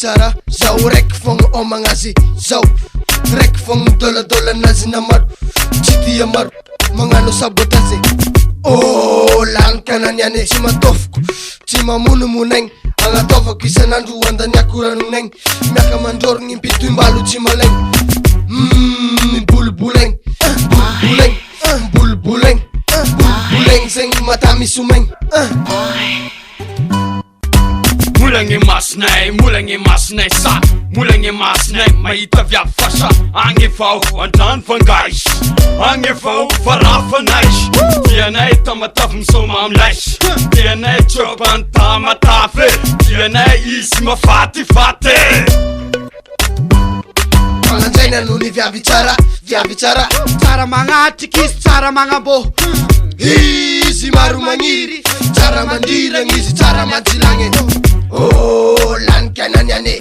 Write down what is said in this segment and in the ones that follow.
tsara zao raiky fogna homagnazy zao raiky fogna dôladôlanazy na maro tsy dia maro magnano sabotazy lankananiane tsy matofoko tsy mamonomonegny agnatovako isan'andro andaniako ranonegny miaka mandrôrogny impitoimbalo tsy malegny bolibolegny bolibolegny bolibolegny bolibolegny zegny mata misomegny Mulangny masinay sa mulangny masinay mahita viavy fasa agny vao andrano vangaish agny vao farafanaish dianay tamatavy misoma amilaish dianay joban tamatavy dianay izy mafatifaty mananjaina noho ny viavy tsara tsara magnatriky izy tsara magnambo izy maro magniry tsara mandiragny izy tsara majilagny lankananiane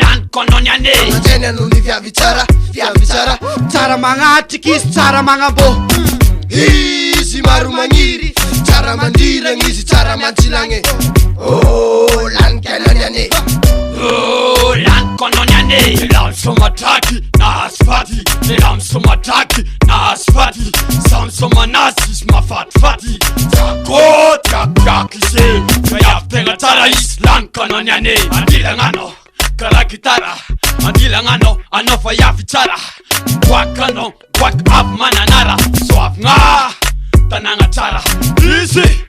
lankononiane mananjaina noho ny viavy tsara tsara magnatriky izy tsara magnambo izy maro magniry tsara mandiragny izy tsara majilagny lankananiane lankononiane lam somatraky na asfati lam somatraky na asfati sam somanasy izy mafatifaty tiakotiakiaky se kayavy tegna tsara izy lankononiane andilagnano karaha gitara andilagnano anao fa yavy tsara boakanao boaka avy mananara soavigna tanagna tsara izy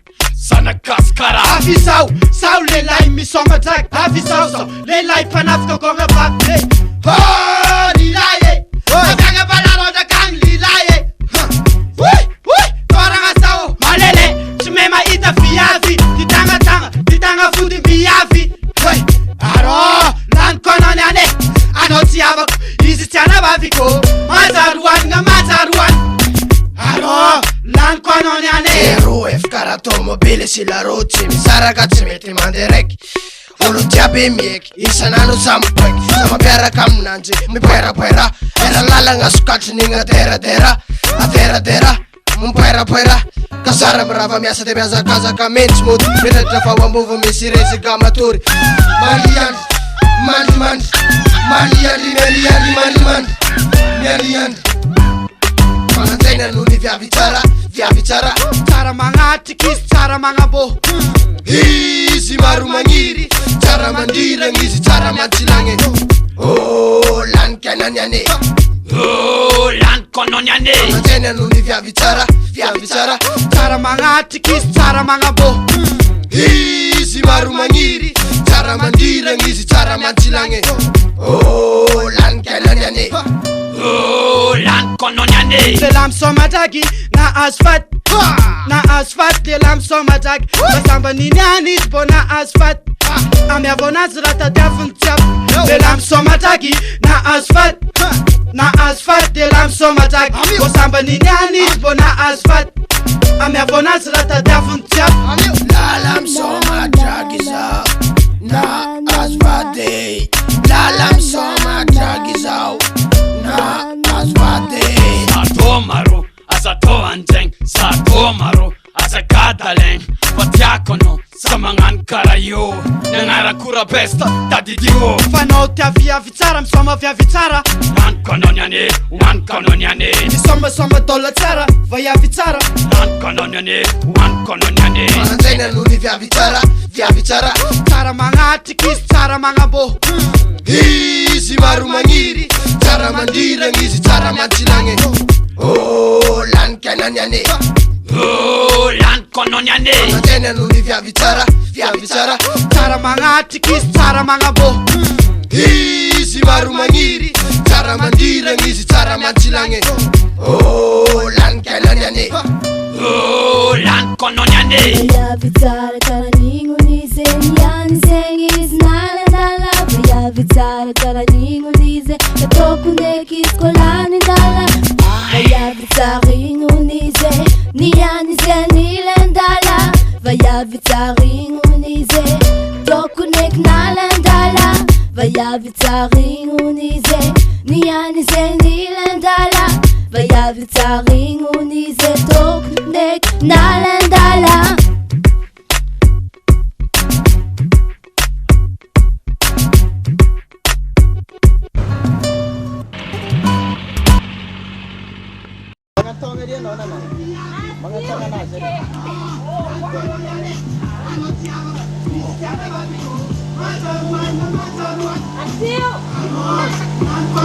sanakaskara afisao sao lelay misomatraky afisao lelay mpanafika kogna vaky lilaye avagna balarodrakagny lilaye toragna sao malele tsy me mahita viavy titagna fody viavy aro lankononiane anao tsy avako izy tsy anavaviko mazaroanigna aro lankononiane ero efa karaha tomobily sy laro tsy misaraka tsy mety mandeha raiky olo jiaby mieky isan'andro za mipoiky za mampiaraka aminanjy mipoerapoera era lalagna sokatriny ateradera mipoerapoera kasara mirava miasa de miazakazaka mentsy mody miratra fa ambova misy rezika matory mandry mananjaina noho ny viavy tsara tsara magnatriky izy tsara magnambo izy maro magniry tsara mandiragny izy tsara majilagny lankananiane lankononiane mananjaina noho ny viavy tsara tsara magnatriky izy tsara magnambo izy maro magniry tsara mandiragny izy tsara majilagny lankananiane lankononiane lela misomatraky na asfat lela misomatraky masamba niniany izy bo na asfat amiavo anazy raha tadiaviny tsiapo lela misomatraky na asfat lela misomatraky masamba niniany izy bo na asfat amiavo anazy raha tadiaviny tsiapo lala misomatraky zao na asfat lala misomatraky zao na asfat zato maro azato andraigny zato maro azagadalaigny fa tiako anao sa magnano karaha io nagnarako rabesta tadidio fanao tia viavy tsara misoma viavy tsara lankononiane misomasoma dôla tsara vaiavy tsara lankononiane mananjaina noho ny viavy tsara tsara magnatriky izy tsara magnambo izy maro magniry tsara mandiragny izy tsara majilagny lankananiane lankononiane mananjaina noho ny viavy tsara tsara magnatriky izy tsara magnambo izy maro magniry tsara mandiragny izy tsara majilagny lankananiane lankononiane viavy tsara karan'igny niany zegny izy nalandala viavy tsara karan'igny ataoko ndraiky izy koa lanindala viavy tsara igny niany zegny landala viavy tsara igny ataoko ndraiky nalandala viavy tsara igny niany zegny landala viavy tsara igny ataoko ndraiky nalandala Asil.